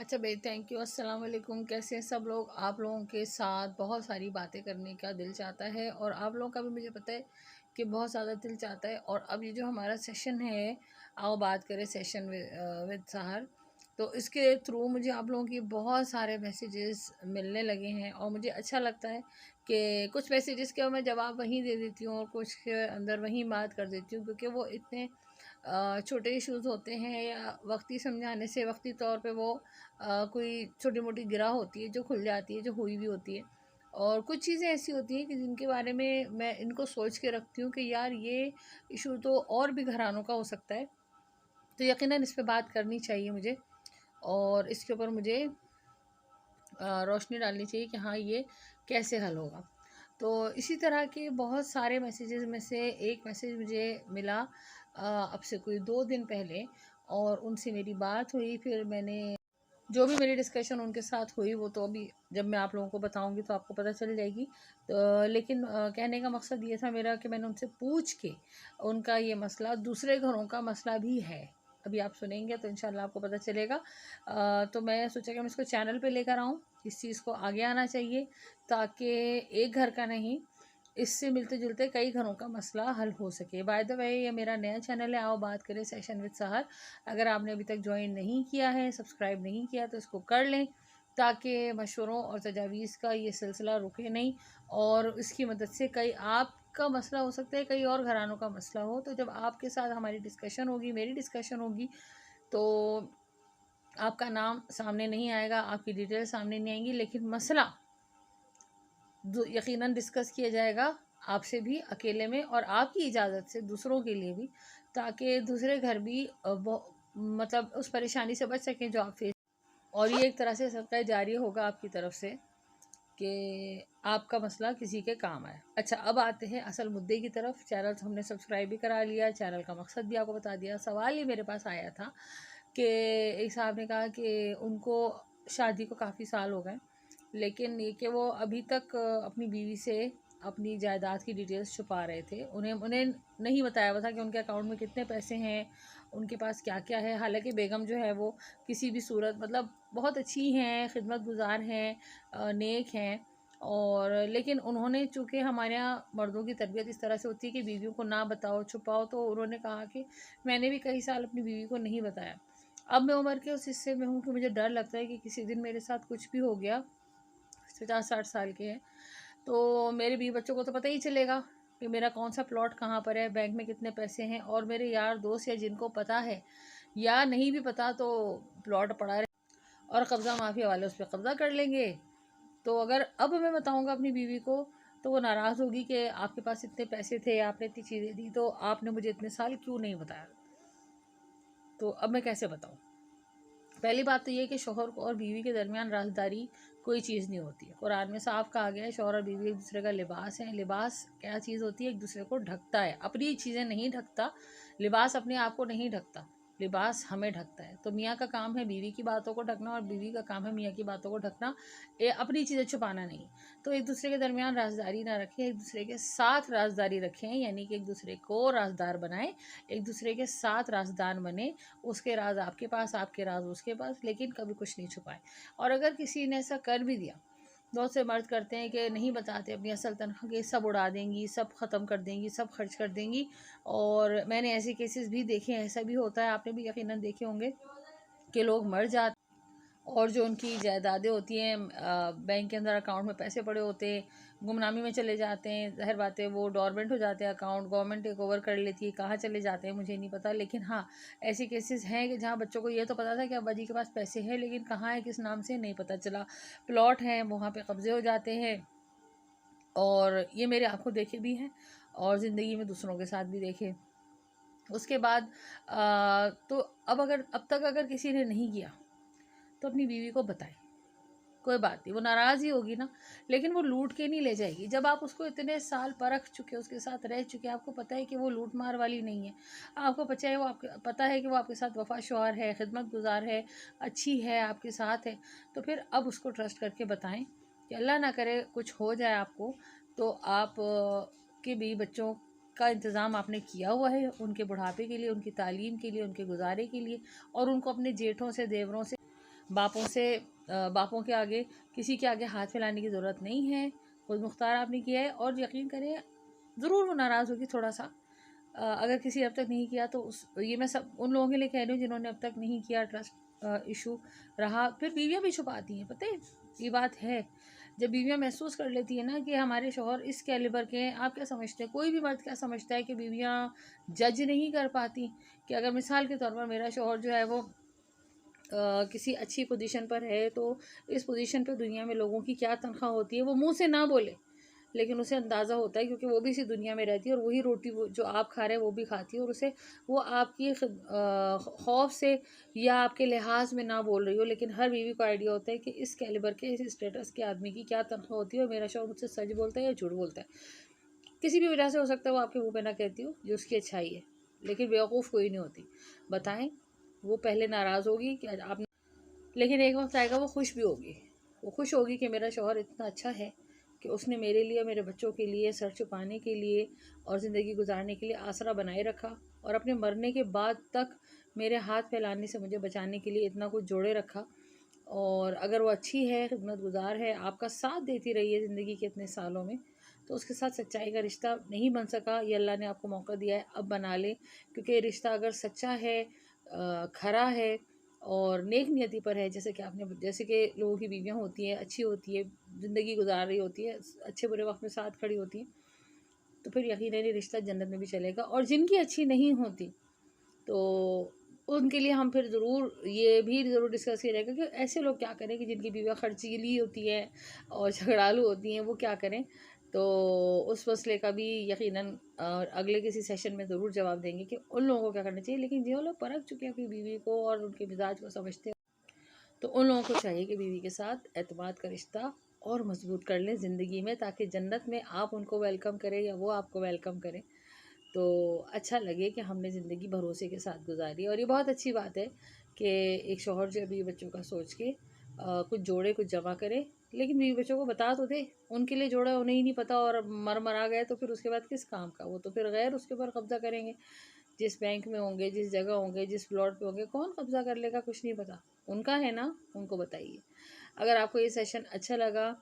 अच्छा भाई, thank you. अस्सलाम वालेकुम। कैसे हैं सब लोग? आप लोगों के साथ बहुत सारी बातें करने का दिल चाहता है और आप लोगों का भी मुझे पता है कि बहुत ज़्यादा दिल चाहता है। और अब ये जो हमारा सेशन है, आओ बात करें सेशन विद सहर, तो इसके थ्रू मुझे आप लोगों की बहुत सारे मैसेजेस मिलने लगे हैं और मुझे अच्छा लगता है कि कुछ मैसेजेस के मैं जवाब वहीं दे देती हूँ और कुछ के अंदर वहीं बात कर देती हूँ, क्योंकि वो इतने छोटे इश्यूज़ होते हैं या वक्ती समझाने से वक्ती तौर पे वो कोई छोटी मोटी गिरा होती है जो खुल जाती है, जो हुई भी होती है। और कुछ चीज़ें ऐसी होती हैं कि जिनके बारे में मैं इनको सोच के रखती हूँ कि यार ये इशू तो और भी घरानों का हो सकता है, तो यकीनन इस पे बात करनी चाहिए मुझे और इसके ऊपर मुझे रोशनी डालनी चाहिए कि हाँ ये कैसे हल होगा। तो इसी तरह के बहुत सारे मैसेजेस में से एक मैसेज मुझे मिला अब से कोई 2 दिन पहले, और उनसे मेरी बात हुई। फिर मैंने जो भी मेरी डिस्कशन उनके साथ हुई वो तो अभी जब मैं आप लोगों को बताऊंगी तो आपको पता चल जाएगी। तो लेकिन कहने का मकसद ये था मेरा कि मैंने उनसे पूछ के उनका ये मसला दूसरे घरों का मसला भी है। अभी आप सुनेंगे तो इंशाल्लाह आपको पता चलेगा। तो मैं सोचा कि मैं इसको चैनल पे लेकर आऊँ, इस चीज़ को आगे आना चाहिए ताकि एक घर का नहीं, इससे मिलते जुलते कई घरों का मसला हल हो सके। बाय द वे, ये मेरा नया चैनल है, आओ बात करें सेशन विद सहर। अगर आपने अभी तक ज्वाइन नहीं किया है, सब्सक्राइब नहीं किया, तो इसको कर लें ताकि मशवरों और तजावीज़ का ये सिलसिला रुके नहीं और इसकी मदद से कई आपका मसला हो सकता है, कई और घरानों का मसला हो। तो जब आपके साथ हमारी डिस्कशन होगी, मेरी डिस्कशन होगी, तो आपका नाम सामने नहीं आएगा, आपकी डिटेल सामने नहीं आएंगी, लेकिन मसला यकीनन डिस्कस किया जाएगा आपसे भी अकेले में और आपकी इजाज़त से दूसरों के लिए भी, ताकि दूसरे घर भी मतलब उस परेशानी से बच सकें जो आप फेस। और ये एक तरह से सदका जारी होगा आपकी तरफ से कि आपका मसला किसी के काम आए। अच्छा, अब आते हैं असल मुद्दे की तरफ। चैनल तो हमने सब्सक्राइब भी करा लिया, चैनल का मकसद भी आपको बता दिया। सवाल ये मेरे पास आया था कि एक साहब ने कहा कि उनको शादी को काफ़ी साल हो गए, लेकिन ये कि वो अभी तक अपनी बीवी से अपनी जायदाद की डिटेल्स छुपा रहे थे। उन्हें उन्हें नहीं बताया हुआ था कि उनके अकाउंट में कितने पैसे हैं, उनके पास क्या क्या है। हालांकि बेगम जो है वो किसी भी सूरत मतलब बहुत अच्छी हैं, खिदमत गुजार हैं, नेक हैं। और लेकिन उन्होंने, चूँकि हमारे यहाँ मर्दों की तरबियत इस तरह से होती है कि बीवियों को ना बताओ, छुपाओ, तो उन्होंने कहा कि मैंने भी कई साल अपनी बीवी को नहीं बताया। अब मैं उम्र के उस हिस्से में हूँ कि मुझे डर लगता है कि किसी दिन मेरे साथ कुछ भी हो गया, 50-60 साल के हैं, तो मेरे बीवी बच्चों को तो पता ही चलेगा कि मेरा कौन सा प्लॉट कहाँ पर है, बैंक में कितने पैसे हैं। और मेरे यार दोस्त या जिनको पता है या नहीं भी पता, तो प्लॉट पड़ा रहे और कब्ज़ा माफिया वाले उस पर कब्ज़ा कर लेंगे। तो अगर अब मैं बताऊंगा अपनी बीवी को तो वो नाराज़ होगी कि आपके पास इतने पैसे थे, आपने इतनी चीज़ें दी, तो आपने मुझे इतने साल क्यों नहीं बताया। तो अब मैं कैसे बताऊं? पहली बात तो ये कि शोहर को और बीवी के दरमियान राजदारी कोई चीज़ नहीं होती है। कुरान में साफ कहा गया है शोहर और बीवी एक दूसरे का लिबास है। लिबास क्या चीज़ होती है? एक दूसरे को ढकता है, अपनी चीज़ें नहीं ढकता। लिबास अपने आप को नहीं ढकता, लिबास हमें ढकता है। तो मियाँ का काम है बीवी की बातों को ढकना और बीवी का काम है मियाँ की बातों को ढकना, अपनी चीज़ें छुपाना नहीं। तो एक दूसरे के दरमियान राजदारी ना रखें, एक दूसरे के साथ राजदारी रखें, यानी कि एक दूसरे को राजदार बनाएं, एक दूसरे के साथ राजदार बने। उसके राज आपके पास, आपके राज उसके पास, लेकिन कभी कुछ नहीं छुपाए। और अगर किसी ने ऐसा कर भी दिया, बहुत से मर्द करते हैं कि नहीं बताते अपनी असल तनख्वाह के, सब उड़ा देंगी, सब ख़त्म कर देंगी, सब खर्च कर देंगी। और मैंने ऐसे केसेस भी देखे हैं, ऐसा भी होता है, आपने भी यकीनन देखे होंगे कि लोग मर जाते और जो उनकी जायदादें होती हैं, बैंक के अंदर अकाउंट में पैसे पड़े होते हैं, गुमनामी में चले जाते हैं। ज़ाहिर बात है वो डोरमेंट हो जाते हैं अकाउंट, गवर्नमेंट टेक ओवर कर लेती है, कहाँ चले जाते हैं मुझे नहीं पता। लेकिन हाँ, ऐसे केसेस हैं कि जहाँ बच्चों को ये तो पता था कि अब्बा जी के पास पैसे हैं, लेकिन कहाँ है, किस नाम से, नहीं पता चला। प्लॉट हैं, वहाँ पर कब्ज़े हो जाते हैं। और ये मेरे आंखों देखे भी हैं और ज़िंदगी में दूसरों के साथ भी देखे। उसके बाद तो अब तक अगर किसी ने नहीं किया तो अपनी बीवी को बताए। कोई बात नहीं, वो नाराज़ ही होगी ना, लेकिन वो लूट के नहीं ले जाएगी। जब आप उसको इतने साल परख चुके, उसके साथ रह चुके, आपको पता है कि वो लूट मार वाली नहीं है, आपको पता है कि वो आपके साथ वफा शौहर है, खिदमत गुजार है, अच्छी है, आपके साथ है, तो फिर अब उसको ट्रस्ट करके बताएं कि अल्लाह ना करे कुछ हो जाए आपको, तो आप के भी बच्चों का इंतज़ाम आपने किया हुआ है, उनके बुढ़ापे के लिए, उनकी तालीम के लिए, उनके गुजारे के लिए, और उनको अपने जेठों से, देवरों से باپوں کے آگے کسی کے آگے ہاتھ پھیلانے کی ضرورت نہیں ہے. خود مختار آپ نے کیا ہے، اور یقین کریں ضرور وہ ناراض ہوگی تھوڑا سا. اگر کسی اب تک نہیں کیا تو یہ میں سب ان لوگوں کے لیے کہہ رہی ہوں جنہوں نے اب تک نہیں کیا. ٹرسٹ ایشو رہا. پھر بیویاں بھی چھپاتی ہیں، پتہ ہے یہ بات ہے. جب بیویاں محسوس کر لیتی ہیں نا کہ ہمارے شوہر اس کیلیبر کے ہیں، آپ کیا سمجھتے ہیں کوئی بھی مرد کیا سمجھتا ہے کہ بیویاں جج نہیں کر پاتی؟ کہ اگر مثال کے طور پر میرا شوہر جو ہے وہ کسی اچھی پوزیشن پر ہے، تو اس پوزیشن پہ دنیا میں لوگوں کی کیا تنخواہ ہوتی ہے وہ منہ سے نہ بولے، لیکن اسے اندازہ ہوتا ہے کیونکہ وہ بھی اسی دنیا میں رہتی ہے، اور وہی روٹی جو آپ کھا رہے ہیں وہ بھی کھاتی ہے، اور اسے وہ آپ کی خوف سے یا آپ کے لحاظ میں نہ بول رہی ہو، لیکن ہر بیوی کو آئیڈیا ہوتا ہے کہ اس کیلیبر کے اس اسٹیٹس کے آدمی کی کیا تنخواہ ہوتی ہے، اور میرا شوہر مجھ سے سچ بولتا ہے یا جھوٹ بولتا ہے. کسی بھی وجہ سے ہو سکتا ہے وہ آپ کے منہ پہ نہ کہتی ہو جو اس کی اچھائی ہے، لیکن بیوقوف کوئی نہیں ہوتی. بتائیں وہ پہلے ناراض ہوگی کہ آپ، لیکن ایک وقت آئے گا وہ خوش بھی ہوگی. وہ خوش ہوگی کہ میرا شوہر اتنا اچھا ہے کہ اس نے میرے لیے، میرے بچوں کے لیے سر چھپانے کے لیے اور زندگی گزارنے کے لیے آسرا بنائے رکھا، اور اپنے مرنے کے بعد تک میرے ہاتھ پھیلانے سے مجھے بچانے کے لیے اتنا کچھ جوڑے رکھا. اور اگر وہ اچھی ہے، خدمت گزار ہے، آپ کا ساتھ دیتی رہی ہے زندگی کے اتنے سالوں میں، تو اس کے ساتھ سچائی کا رشتہ نہیں بن سکا. یہ اللہ نے آپ کو موقع دیا ہے، اب بنا لیں. کیونکہ یہ رشتہ اگر سچا ہے، کھرا ہے اور نیک نیتی پر ہے، جیسے کہ لوگوں کی بیویاں ہوتی ہیں، اچھی ہوتی ہے، زندگی گزار رہی ہوتی ہے، اچھے برے وقت میں ساتھ کھڑی ہوتی ہیں، تو پھر یقیناً یہ رشتہ جنت میں بھی چلے گا. اور جن کی اچھی نہیں ہوتی تو ان کے لیے ہم پھر یہ بھی ضرور ڈسکس کیا جائے گا کہ ایسے لوگ کیا کریں کہ جن کی بیویاں خرچیلی ہوتی ہیں اور جھگڑالو ہوتی ہیں، وہ کیا کریں. تو اس مسئلے کا بھی یقیناً اگلے کسی سیشن میں ضرور جواب دیں گے کہ ان لوگوں کو کیا کرنا چاہیے. لیکن جو لوگ پرکھ چکے ہیں اپنی بیوی کو اور ان کے مزاج کو سمجھتے ہیں، تو ان لوگوں کو چاہیے کہ بیوی کے ساتھ اعتماد کا رشتہ اور مضبوط کر لیں زندگی میں، تاکہ جنت میں آپ ان کو ویلکم کریں یا وہ آپ کو ویلکم کریں، تو اچھا لگے کہ ہم نے زندگی بھروسے کے ساتھ گزاری. اور یہ بہت اچھی بات ہے کہ ایک شوہر جو بیوی بچوں کا سوچ کے کچھ جوڑے، کچھ جمع کرے، لیکن بیوی بچوں کو بتا تو دے. ان کے لیے جوڑا انہیں ہی نہیں پتہ اور مرا گئے تو پھر اس کے بعد کس کام کا؟ وہ تو پھر غیر اس کے اوپر قبضہ کریں گے. جس بینک میں ہوں گے، جس جگہ ہوں گے، جس پلاٹ پہ ہوں گے، کون قبضہ کر لے گا کچھ نہیں پتہ. ان کا ہے نا، ان کو بتائیے. اگر آپ کو یہ سیشن اچھا لگا،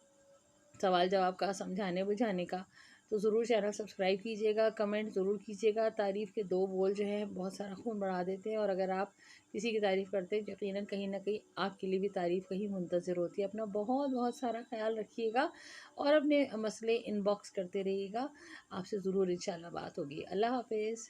سوال جواب کا، سمجھانے بجھانے کا، تو ضرور چینل سبسکرائب کیجیے گا، کمنٹ ضرور کیجیے گا. تعریف کے 2 بول جو ہیں بہت سارا خون بڑھا دیتے ہیں، اور اگر آپ کسی کی تعریف کرتے ہیں یقیناً کہیں نہ کہیں آپ کے لیے بھی تعریف کہیں منتظر ہوتی ہے. اپنا بہت بہت سارا خیال رکھیے گا اور اپنے مسئلے ان باکس کرتے رہیے گا. آپ سے ضرور انشاءاللہ بات ہوگی. اللہ حافظ.